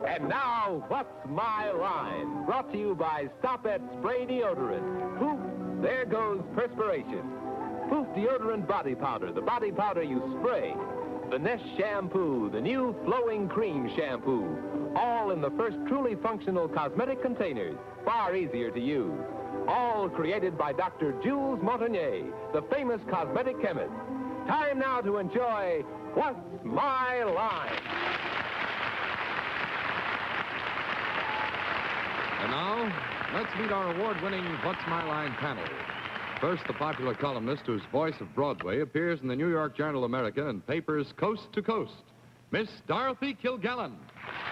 And now, What's My Line? Brought to you by Stop at Spray Deodorant. Poof, there goes perspiration. Poof Deodorant Body Powder, the body powder you spray. The Nest Shampoo, the new flowing cream shampoo. All in the first truly functional cosmetic containers, far easier to use. All created by Dr. Jules Montagnier, the famous cosmetic chemist. Time now to enjoy What's My Line? And now, let's meet our award-winning What's My Line panel. First, the popular columnist whose voice of Broadway appears in the New York Journal-American and papers coast to coast, Miss Dorothy Kilgallen.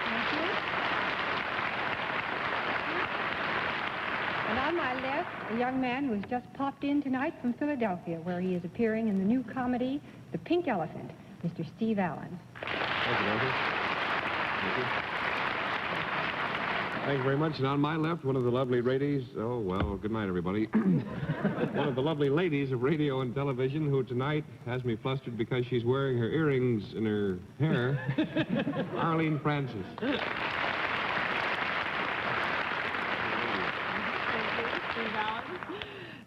Thank you. And on my left, a young man who has just popped in tonight from Philadelphia, where he is appearing in the new comedy, The Pink Elephant, Mr. Steve Allen. Thank you, Dorothy. Thank you. Thank you very much. And on my left, one of the lovely ladies. Oh, well, good night, everybody. One of the lovely ladies of radio and television who tonight has me flustered because she's wearing her earrings in her hair, Arlene Francis.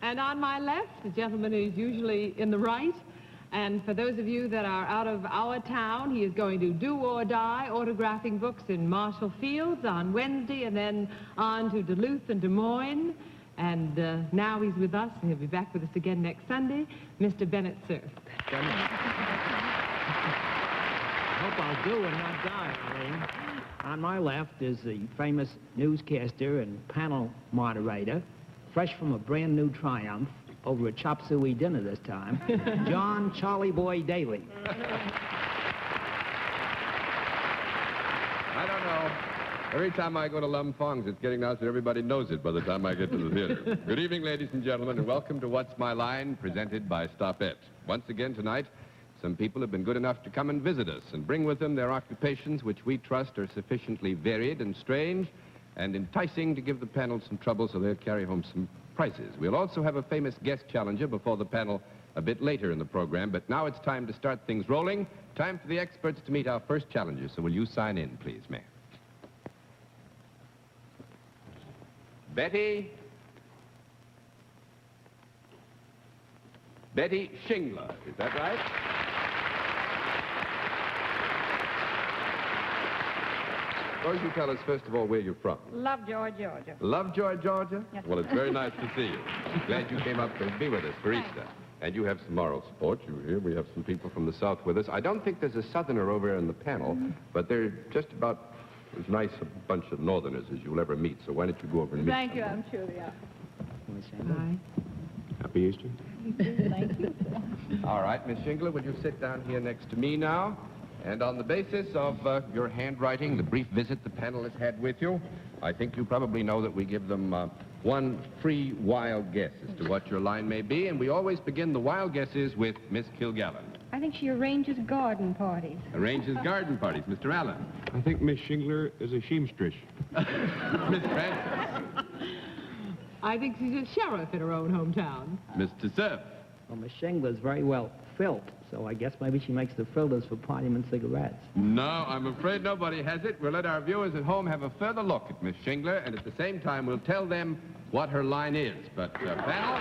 And on my left, the gentleman who's usually in the right. And for those of you that are out of our town, he is going to do or die autographing books in Marshall Fields on Wednesday and then on to Duluth and Des Moines. And now he's with us, and he'll be back with us again next Sunday, Mr. Bennett, Cerf. Hope I'll do and not die, Arlene. On my left is the famous newscaster and panel moderator, fresh from a brand new triumph, over a chop suey dinner this time, John Charlie Boy Daly. I don't know. Every time I go to Lum Fong's, it's getting out that everybody knows it by the time I get to the theater. Good evening, ladies and gentlemen, and welcome to What's My Line, presented by Stop It. Once again tonight, some people have been good enough to come and visit us and bring with them their occupations, which we trust are sufficiently varied and strange and enticing to give the panel some trouble so they'll carry home some prizes. We'll also have a famous guest challenger before the panel a bit later in the program, but now it's time to start things rolling. Time for the experts to meet our first challenger, so will you sign in, please, ma'am? Betty Shingler, is that right? Suppose you tell us, first of all, where you're from. Lovejoy, Georgia. Lovejoy, Georgia? Yes. Well, it's very nice to see you. Glad you came up to be with us for Easter. And you have some moral support. Here we have some people from the South with us. I don't think there's a Southerner over here in the panel, but they're just about as nice a bunch of Northerners as you'll ever meet. So why don't you go over and meet Thank you, someone? I'm sure they are. Hi. Happy Easter. Thank you. All right, Miss Shingler, would you sit down here next to me now? And on the basis of your handwriting, the brief visit the panel has had with you, I think you probably know that we give them one free wild guess as to what your line may be, and we always begin the wild guesses with Miss Kilgallen. I think she arranges garden parties. Arranges garden parties. Mr. Allen. I think Miss Shingler is a seamstress. Miss Francis. I think she's a sheriff in her own hometown. Mr. Cerf. Well, Miss Shingler's very well filled, so I guess maybe she makes the filters for Parliament cigarettes. No, I'm afraid nobody has it. We'll let our viewers at home have a further look at Miss Shingler, and at the same time, we'll tell them what her line is. But, panel...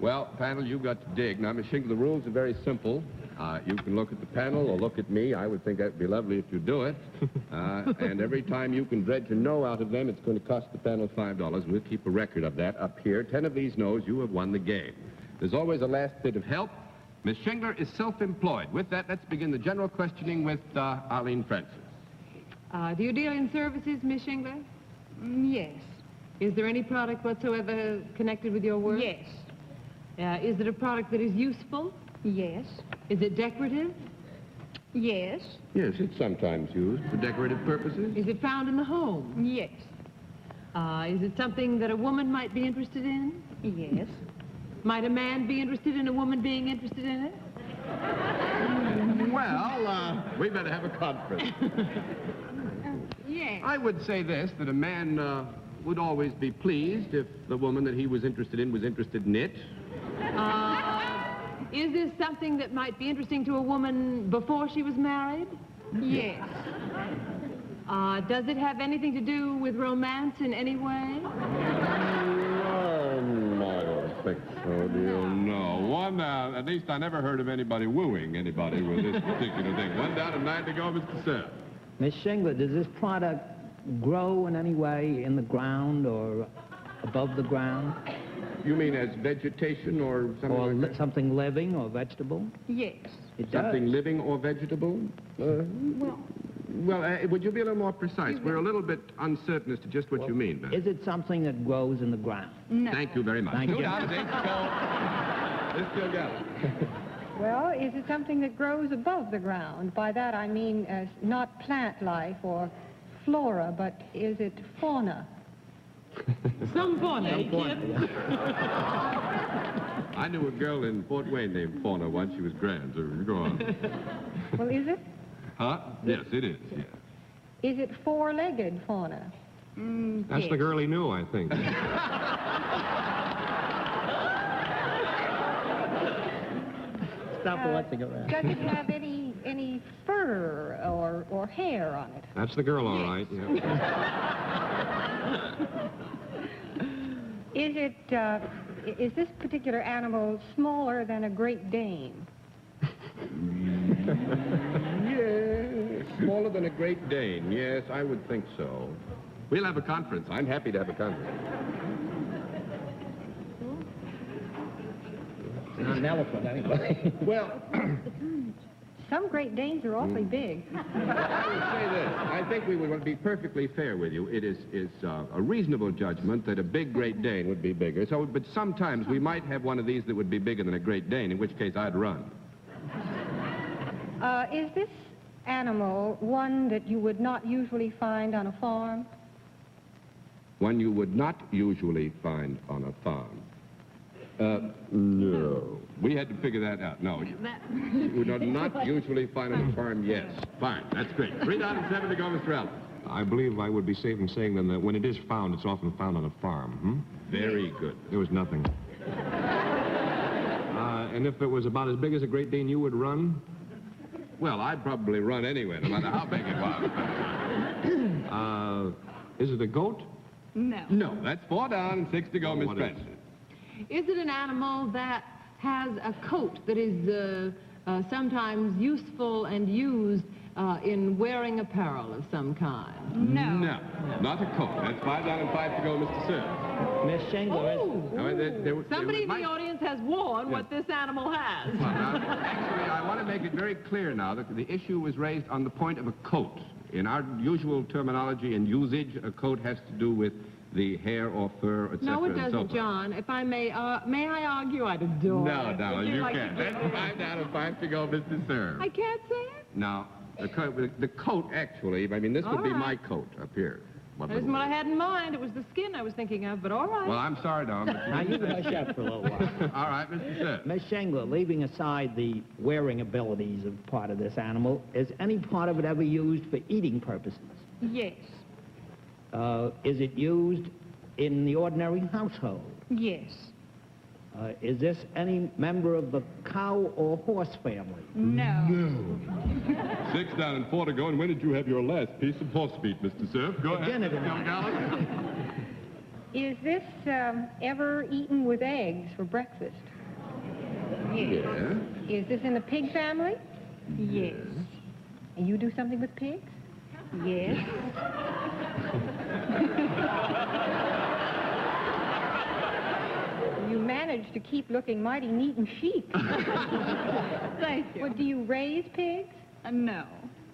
Well, panel, you've got to dig. Now, Miss Shingler, the rules are very simple. You can look at the panel or look at me. I would think that'd be lovely if you do it. And every time you can dredge a no out of them, it's going to cost the panel $5. We'll keep a record of that up here. 10 of these no's, you have won the game. There's always a last bit of help. Miss Shingler is self-employed. With that, let's begin the general questioning with Arlene Francis. Do you deal in services, Miss Shingler? Yes. Is there any product whatsoever connected with your work? Yes. Is it a product that is useful? Yes. Is it decorative? Yes. Yes, it's sometimes used for decorative purposes. Is it found in the home? Yes. Is it something that a woman might be interested in? Yes. Might a man be interested in a woman being interested in it? Well, we better have a conference. Yes. I would say this, that a man would always be pleased if the woman that he was interested in it. Is this something that might be interesting to a woman before she was married? Yes. Does it have anything to do with romance in any way? I don't think so, dear. No. One down. At least I never heard of anybody wooing anybody with this particular thing. One down and 9 to go, Mr. Cerf. Miss Shingler, does this product grow in any way in the ground or above the ground? You mean as vegetation or something Or like that? something living or vegetable? Yes. It does. Something living or vegetable? Well, would you be a little more precise? We're a little bit uncertain as to just what you mean, Bennett. Is it something that grows in the ground? No. Thank you very much. Thank Go you. down, Miss Kilgallen. Well, is it something that grows above the ground? By that I mean not plant life or flora, but is it fauna? Some fauna, eh, kid? I knew a girl in Fort Wayne named Fauna once. She was grand, so go on. Well, is it? Huh? Yes, it is, yes. Is it four-legged fauna? That's yes. the girl he knew, I think. Stop letting around. Does it have any fur or hair on it? That's the girl, all right. Yeah. Is this particular animal smaller than a Great Dane? Yes, smaller than a Great Dane. Yes, I would think so. We'll have a conference. I'm happy to have a conference. It's not an elephant, anyway. Well, Some Great Danes are awfully big. I would say this. I think we would be perfectly fair with you. It is a reasonable judgment that a big Great Dane would be bigger. So, but sometimes we might have one of these that would be bigger than a Great Dane, in which case I'd run. Is this animal one that you would not usually find on a farm? One you would not usually find on a farm. No. We had to figure that out. No. You would not usually find on a farm, yes. Fine. That's great. 3 down and 7 to go, Mr. Allen. I believe I would be safe in saying then that when it is found, it's often found on a farm. Very good. There was nothing. And if it was about as big as a Great Dane, you would run? Well, I'd probably run anyway, no matter how big it was. Is it a goat? No. No, that's 4 down and 6 to go, Miss what is Francis. Is it an animal that has a coat that is sometimes useful and used in wearing apparel of some kind? No, not a coat. That's 5 down and 5 to go, Mr. Cerf. Miss Shingler, Somebody in the audience has worn what this animal has. Well, now, actually, I want to make it very clear now that the issue was raised on the point of a coat. In our usual terminology and usage, a coat has to do with the hair or fur, etc. No, it and so doesn't, forth. John. If I may I argue? I'd adore No, it. no, Would you like can't. to do That's 5 down and 5 to go, Mr. Cerf. I can't say it. Now, the coat, actually, I mean, this would All be right. my coat up here. That isn't what I had in mind. It was the skin I was thinking of, but all right. Well, I'm sorry, Don, but now you can hush up for a little while. all right, Mr. Cerf. Miss Shingler, leaving aside the wearing abilities of part of this animal, is any part of it ever used for eating purposes? Yes. Is it used in the ordinary household? Yes. Is this any member of the cow or horse family? No. 6 down and 4 to go, and when did you have your last piece of horse meat, Mr. Cerf? Go ahead, Again, Mr. Kilgallen. Is this ever eaten with eggs for breakfast? Yes. Yeah. Is this in the pig family? Yes. And you do something with pigs? Yes. You manage to keep looking mighty neat and chic. Thank you. Well, do you raise pigs? No.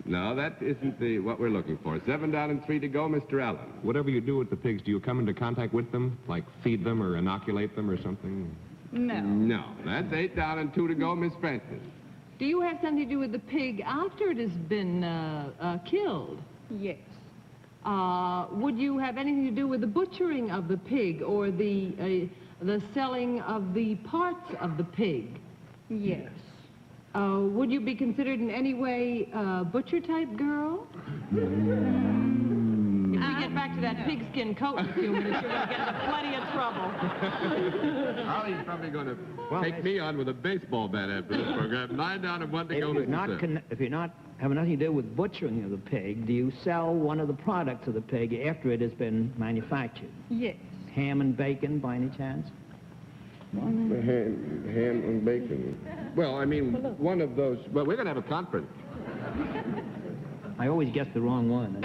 No, that isn't what we're looking for. 7 down and 3 to go, Mr. Allen. Whatever you do with the pigs, do you come into contact with them? Like feed them or inoculate them or something? No. No, that's 8 down and 2 to go, Miss Francis. Do you have something to do with the pig after it has been killed? Yes. Would you have anything to do with the butchering of the pig or the selling of the parts of the pig? Yes. Would you be considered in any way a butcher-type girl? No, If we get back to that pigskin coat in a few minutes, you're going to get into plenty of trouble. Arlene's probably going to take me on with a baseball bat after this program. 9 down and 1 to go, Mr. Cerf. If you're not having nothing to do with butchering of the pig, do you sell one of the products of the pig after it has been manufactured? Yes. Ham and bacon, by any chance? Ham and bacon. Well, I mean, one of those... Well, we're going to have a conference. I always guess the wrong one.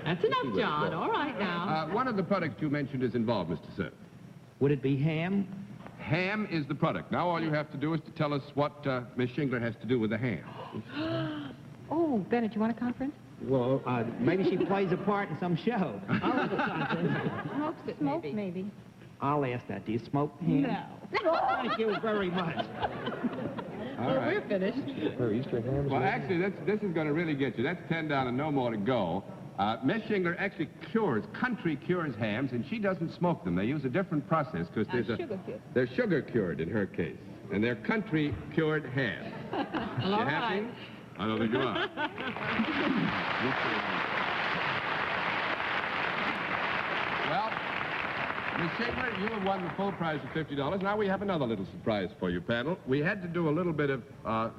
That's enough, John. All right now. One of the products you mentioned is involved, Mr. Cerf. Would it be ham? Ham is the product. Now all you have to do is to tell us what Miss Shingler has to do with the ham. Oh, Bennett, you want a conference? Well, maybe she plays a part in some show. I'll have a conference. Smokes it, Smoke, maybe. I'll ask that. Do you smoke ham? No. Thank you very much. All right. We're finished. Well, actually, this is going to really get you. That's 10 down and no more to go. Miss Shingler actually country cures hams, and she doesn't smoke them. They use a different process because they're sugar cured in her case, and they're country cured hams. Well, all right. I don't think you are. Well, Miss Shingler, you have won the full prize of $50. Now we have another little surprise for you, panel. We had to do a little bit of,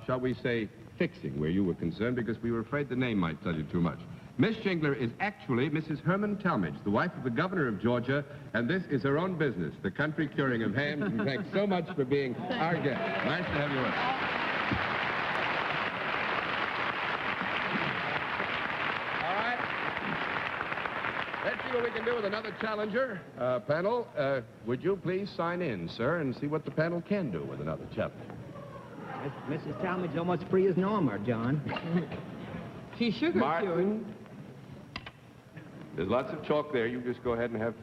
shall we say, fixing where you were concerned because we were afraid the name might tell you too much. Miss Shingler is actually Mrs. Herman Talmadge, the wife of the governor of Georgia, and this is her own business, the country curing of hams. And thanks so much for being our guest. Nice to have you with us. All right. Let's see what we can do with another challenger. Panel, would you please sign in, sir, and see what the panel can do with another challenger? Mrs. Talmadge is almost free as Norma, John. She's sugar cured. Martin, there's lots of chalk there. You just go ahead and have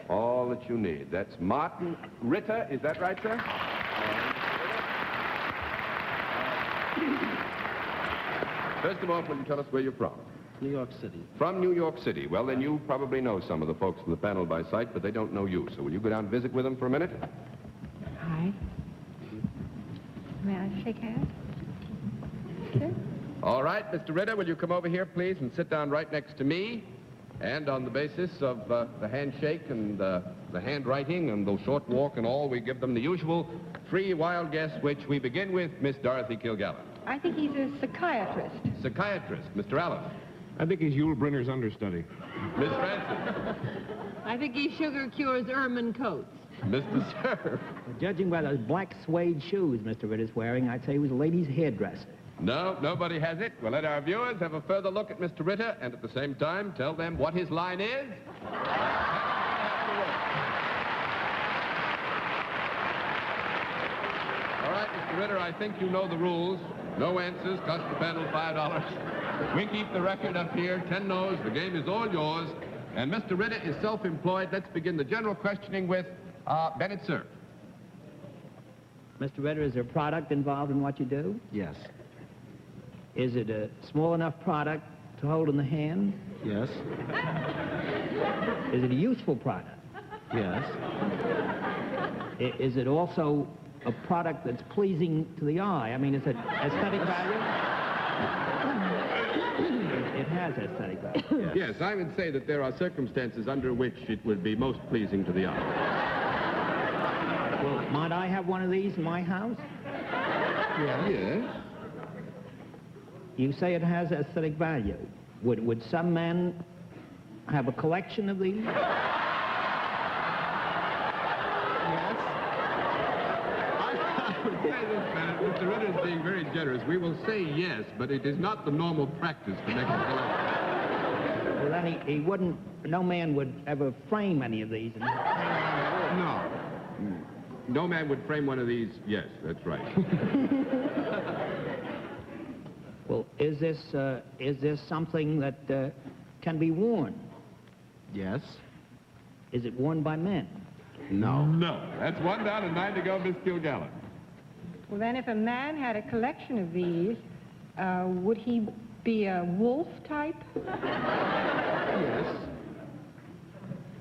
all that you need. That's Martin Ritter. Is that right, sir? First of all, will you tell us where you're from? New York City. From New York City. Well, then you probably know some of the folks in the panel by sight, but they don't know you. So will you go down and visit with them for a minute? Hi. May I shake hands? Sure. All right, Mr. Ritter, will you come over here, please, and sit down right next to me? And on the basis of the handshake and the handwriting and the short walk and all, we give them the usual free wild guess, which we begin with Miss Dorothy Kilgallen. I think he's a psychiatrist. Psychiatrist, Mr. Allen. I think he's Yul Brynner's understudy. Miss Francis. I think he sugar cures ermine coats. Mr. Cerf. Judging by those black suede shoes Mr. Ritter's wearing, I'd say he was a lady's hairdresser. No, nobody has it. We'll let our viewers have a further look at Mr. Ritter and at the same time tell them what his line is. All right, Mr. Ritter, I think you know the rules. No answers, cost the panel $5. We keep the record up here, 10 no's. The game is all yours. And Mr. Ritter is self-employed. Let's begin the general questioning with Bennett, sir. Mr. Ritter, is there a product involved in what you do? Yes. Is it a small enough product to hold in the hand? Yes. Is it a useful product? Yes. Is it also a product that's pleasing to the eye? I mean, is it aesthetic value? It has aesthetic value. Yes, I would say that there are circumstances under which it would be most pleasing to the eye. Well, might I have one of these in my house? Yes. You say it has aesthetic value. Would some men have a collection of these? Yes. I would say this, Bennett. Mr. Ritter is being very generous. We will say yes, but it is not the normal practice to make a collection. Well, then he wouldn't, no man would ever frame any of these. No. No man would frame one of these. Yes, that's right. Well, is this something that can be worn? Yes. Is it worn by men? No. No. That's 1 down and 9 to go, Miss Kilgallen. Well, then if a man had a collection of these, would he be a wolf type? Yes.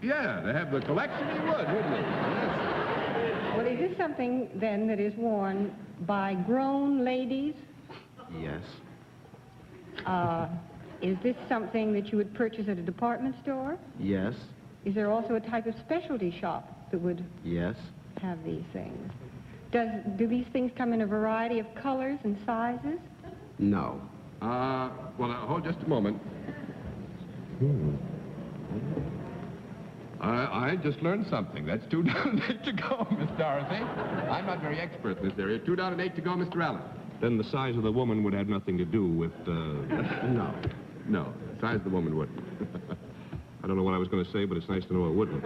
Yeah, to have the collection, he would, wouldn't he? Yes. Well, is this something, then, that is worn by grown ladies? Yes. Is this something that you would purchase at a department store? Yes. Is there also a type of specialty shop that would Yes. have these things? Do these things come in a variety of colors and sizes? No. Well, now, hold just a moment. I just learned something. That's 2 down and 8 to go, Miss Dorothy. I'm not very expert in this area. 2 down and 8 to go, Mr. Allen. Then the size of the woman would have nothing to do with, No. No, the size of the woman wouldn't. I don't know what I was going to say, but it's nice to know it wouldn't.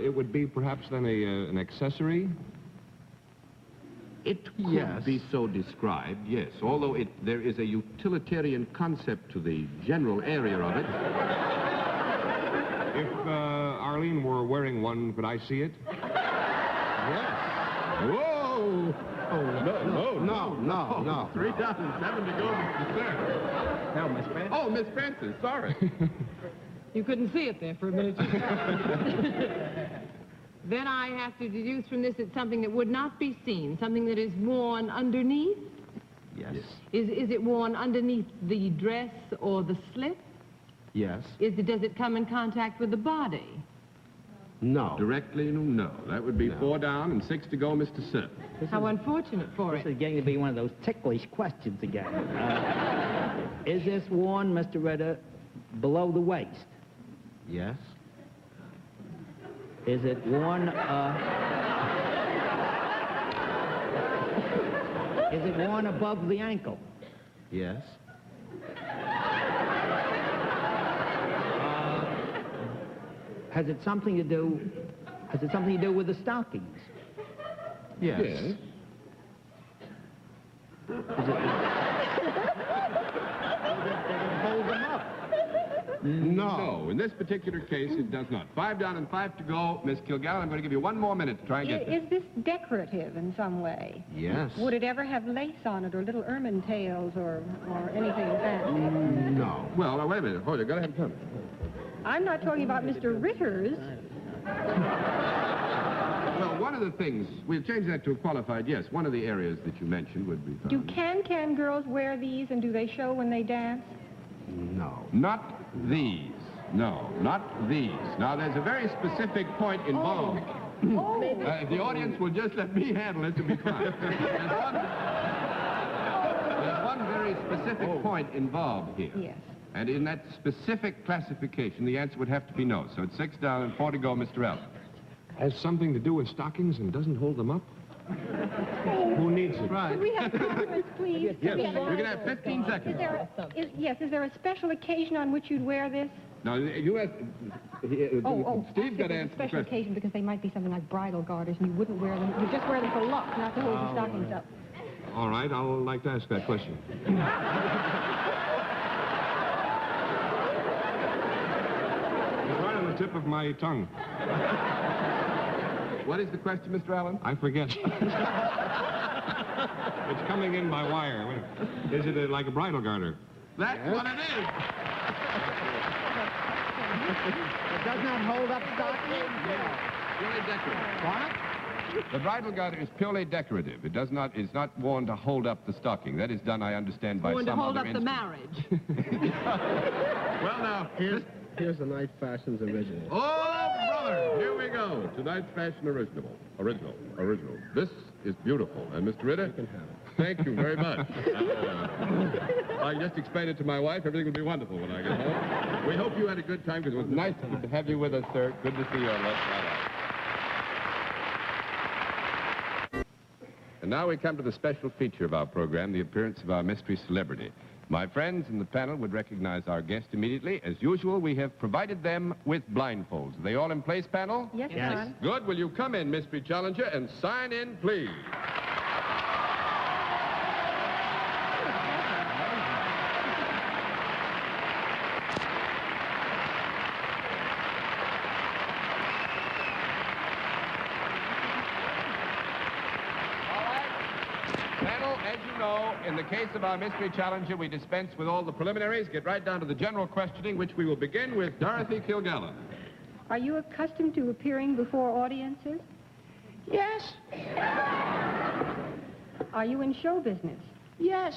It would be perhaps then an accessory? It could Yes. be so described, yes, although there is a utilitarian concept to the general area of it. If Arlene were wearing one, could I see it? Yes. Whoa! No. 3 down and 7 to go, Mr. Cerf. No, Miss Bennett. Oh, Miss Francis, sorry. You couldn't see it there for a minute. Then I have to deduce from this it's something that would not be seen, something that is worn underneath. Yes. Is it worn underneath the dress or the slip? Yes. Does it come in contact with the body? No. Directly, no. That would be No. 4 down and 6 to go, Mr. Cerf. How unfortunate for This it. is getting to be one of those ticklish questions again. Is this worn, Mr. Ritter, below the waist? Yes. Is it worn, is it worn above the ankle? Yes. Has it something to do with the stockings? Yes. Yes. Hold them up. No, in this particular case, it does not. 5 down and 5 to go. Miss Kilgallen, I'm going to give you 1 more minute to try and get this. Is this decorative in some way? Yes. Would it ever have lace on it or little ermine tails or anything like that? No. Well, now, wait a minute. Hold it. Got to have time. I'm not talking about Mr. Ritter's. Well, one of the things, we'll change that to a qualified yes. One of the areas that you mentioned would be found. Do can girls wear these and do they show when they dance? No. Not these. No, not these. Now, there's a very specific point involved. If the audience will just let me handle it, it'll be fine. There's one very specific point involved here. Yes. And in that specific classification, the answer would have to be no. So it's 6 down and 4 to go, Mr. Allen. Has something to do with stockings and doesn't hold them up? Who needs it? Right. Could we have comments, please? Yes, you're going to have 15 seconds. Is there a special occasion on which you'd wear this? Now, you ask... Steve's got to actually, answer the special question. occasion because they might be something like bridal garters and you wouldn't wear them. You'd just wear them for luck, not to hold your stockings up. All right, I'll like to ask that question. It's right on the tip of my tongue. What is the question, Mr. Allen? I forget. It's coming in by wire. Wait. Is it like a bridal garter? That's what it is. It does not hold up stockings? Purely decorative. What? The bridal garter is purely decorative. It does not, it's not worn to hold up the stocking. That is done, I understand, by Going to some hold other up the instrument. marriage. Well, now, Here's the Night Fashions original. oh, brother, here we go. Tonight's fashion original. This is beautiful. And Mr. Ritter, thank you very much. I just explained it to my wife. Everything will be wonderful when I get home. We hope you had a good time because it was nice to have you with us, sir. Good to see you on Let's Fly Out. And now we come to the special feature of our program, the appearance of our mystery celebrity. My friends in the panel would recognize our guest immediately. As usual, we have provided them with blindfolds. Are they all in place, panel? Yes, Yes. John. Good. Will you come in, mystery challenger, and sign in, please? Panel, as you know, in the case of our mystery challenger, we dispense with all the preliminaries, get right down to the general questioning, which we will begin with Dorothy Kilgallen. Are you accustomed to appearing before audiences? Yes, Are you in show business? yes.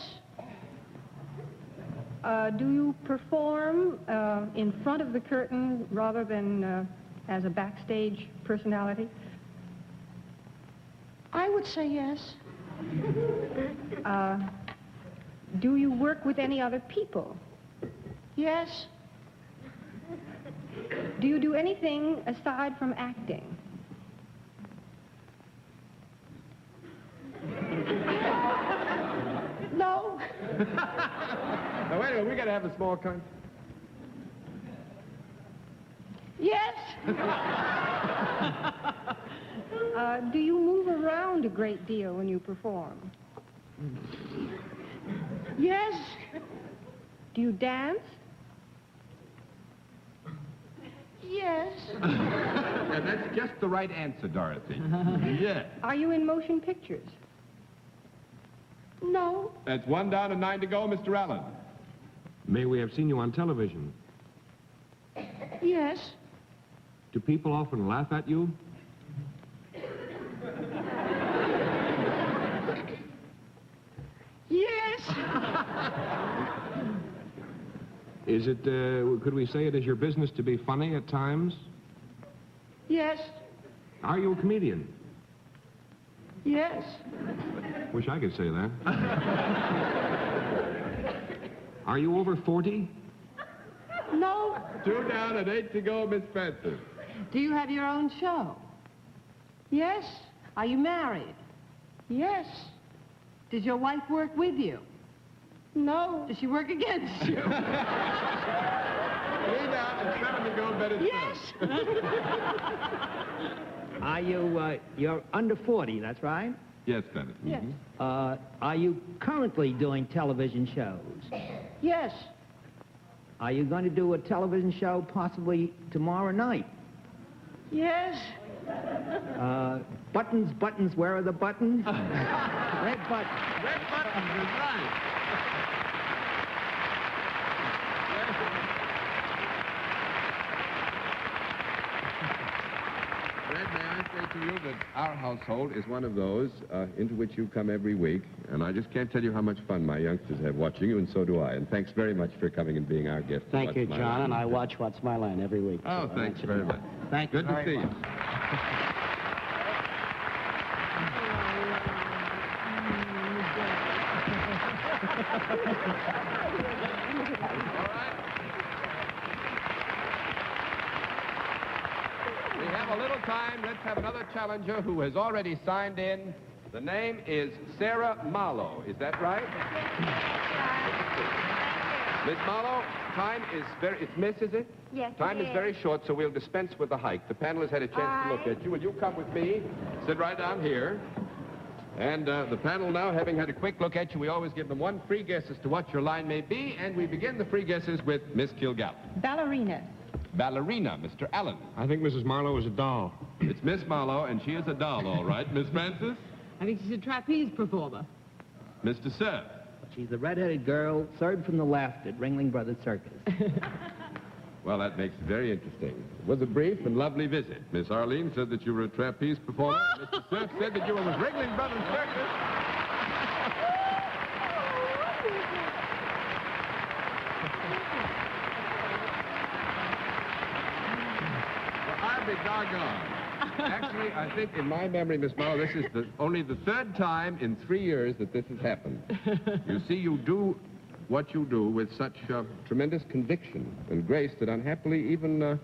Do you perform in front of the curtain rather than as a backstage personality? I would say yes. Do you work with any other people? Yes. Do you do anything aside from acting? No. Now, wait a minute, we got to have a small con... Yes. Do you move around a great deal when you perform? Yes. Do you dance? Yes. And that's just the right answer, Dorothy. Yeah. Are you in motion pictures? No. That's 1 down and 9 to go, Mr. Allen. May we have seen you on television? Yes. Do people often laugh at you? Yes. Is it, could we say it is your business to be funny at times? Yes. Are you a comedian? Yes. Wish I could say that. Are you over 40? No. 2 down and 8 to go, Miss Francis. Do you have your own show? Yes. Are you married? Yes. Does your wife work with you? No. Does she work against you? 3 down and 7 to go, Bennett. Yes. Are you, you're under 40, that's right? Yes, Bennett. Yes. Are you currently doing television shows? Yes. Are you going to do a television show possibly tomorrow night? Yes. Buttons, buttons, where are the buttons? Red buttons. Red buttons is right. Red, may I say to you that our household is one of those into which you come every week, and I just can't tell you how much fun my youngsters have watching you, and so do I. And thanks very much for coming and being our guest. Thank you, John, and I watch What's My Line every week. Oh, so thanks very much. Thank you Good to very see you. much. We have a little time. Let's have another challenger who has already signed in. The name is Sarah Marlowe. Is that right? Miss Marlowe, time is it's Miss, is it? Yes. Time is very short, so we'll dispense with the hike. The panel has had a chance to look at you. Will you come with me? Sit right down here. And the panel now, having had a quick look at you, we always give them one free guess as to what your line may be, and we begin the free guesses with Miss Kilgallen. Ballerina. Ballerina, Mr. Allen. I think Mrs. Marlowe is a doll. It's Miss Marlowe, and she is a doll, all right. Miss Francis? I think she's a trapeze performer. Mr. Cerf? She's the red-headed girl, third from the left at Ringling Brothers Circus. Well, that makes it very interesting. It was a brief and lovely visit. Miss Arlene said that you were a trapeze performer. Mr. Cerf said that you were with Ringling Brothers Circus. Well, I'll be doggone. Actually, I think in my memory, Miss Marlowe, this is only the 3rd time in 3 years that this has happened. You see, you do what you do with such tremendous conviction and grace that unhappily even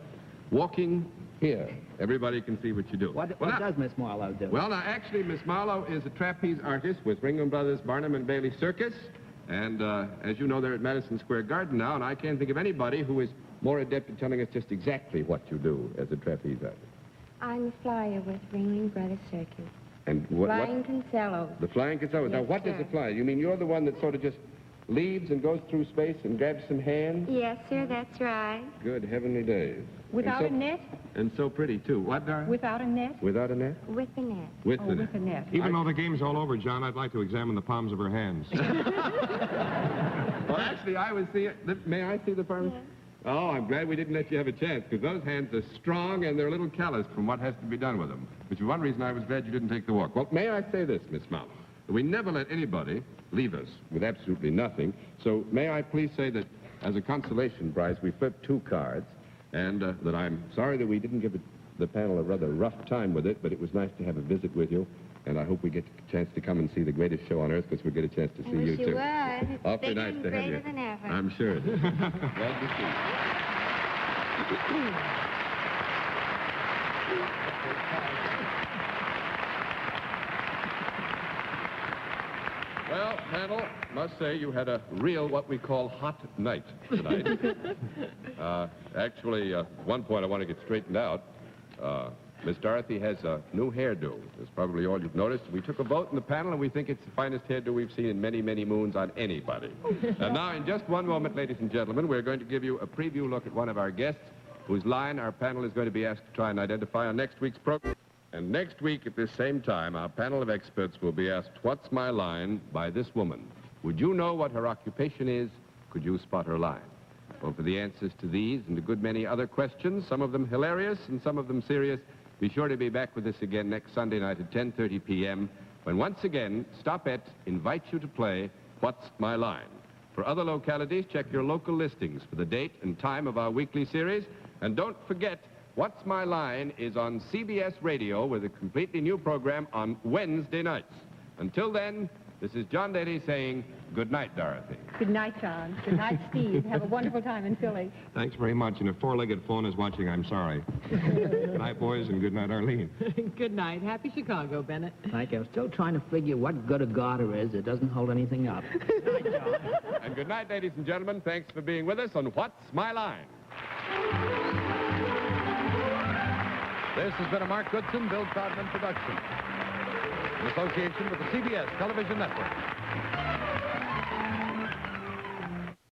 walking here, everybody can see what you do. What now, does Miss Marlowe do? Well, now, actually, Miss Marlowe is a trapeze artist with Ringling Brothers Barnum and Bailey Circus. And as you know, they're at Madison Square Garden now, and I can't think of anybody who is more adept at telling us just exactly what you do as a trapeze artist. I'm a flyer with Ringling Brothers Circus. And what? Flying Concello. The flying Concello. Now, Yes, what does sir. a flyer? You mean you're the one that sort of just leaves and goes through space and grabs some hands? Yes, sir, that's right. Good heavenly days. Without a and so, net? And so pretty, too. What, Dara? Without a net? Without a net? With the net. With Oh, the with net. a net. Even though the game's all over, John, I'd like to examine the palms of her hands. Well, actually, I would see it. May I see the palm? Yes. Oh, I'm glad we didn't let you have a chance, because those hands are strong and they're a little calloused from what has to be done with them. Which is one reason I was glad you didn't take the walk. Well, may I say this, Miss Marlowe? We never let anybody leave us with absolutely nothing. So may I please say that as a consolation prize, we flipped 2 cards, and that I'm sorry that we didn't give the panel a rather rough time with it, but it was nice to have a visit with you, and I hope we get a chance to come and see the greatest show on earth, because we'll get a chance to see you, too. I wish you would. It's Awfully bigger nice and to have you. greater than ever. I'm sure it is. Glad to see you. Well, panel, must say you had a real what we call hot night tonight. Actually, one point I want to get straightened out. Miss Dorothy has a new hairdo. That's probably all you've noticed. We took a vote in the panel, and we think it's the finest hairdo we've seen in many, many moons on anybody. And now, in just one moment, ladies and gentlemen, we're going to give you a preview look at one of our guests, whose line our panel is going to be asked to try and identify on next week's program. And next week, at this same time, our panel of experts will be asked, "What's my line?" by this woman. Would you know what her occupation is? Could you spot her line? Well, for the answers to these and a good many other questions, some of them hilarious and some of them serious, be sure to be back with us again next Sunday night at 10:30 p.m., when once again, Stopette invites you to play What's My Line? For other localities, check your local listings for the date and time of our weekly series. And don't forget, What's My Line is on CBS Radio with a completely new program on Wednesday nights. Until then, this is John Daly saying good night, Dorothy. Good night, John. Good night, Steve. Have a wonderful time in Philly. Thanks very much. And if four-legged phone is watching, I'm sorry. Good night, boys, and good night, Arlene. Good night. Happy Chicago, Bennett. Thank you. I'm still trying to figure what good a garter is that doesn't hold anything up. Good night, John. And good night, ladies and gentlemen. Thanks for being with us on What's My Line? This has been a Mark Goodson, Bill Troutman production in association with the CBS Television Network.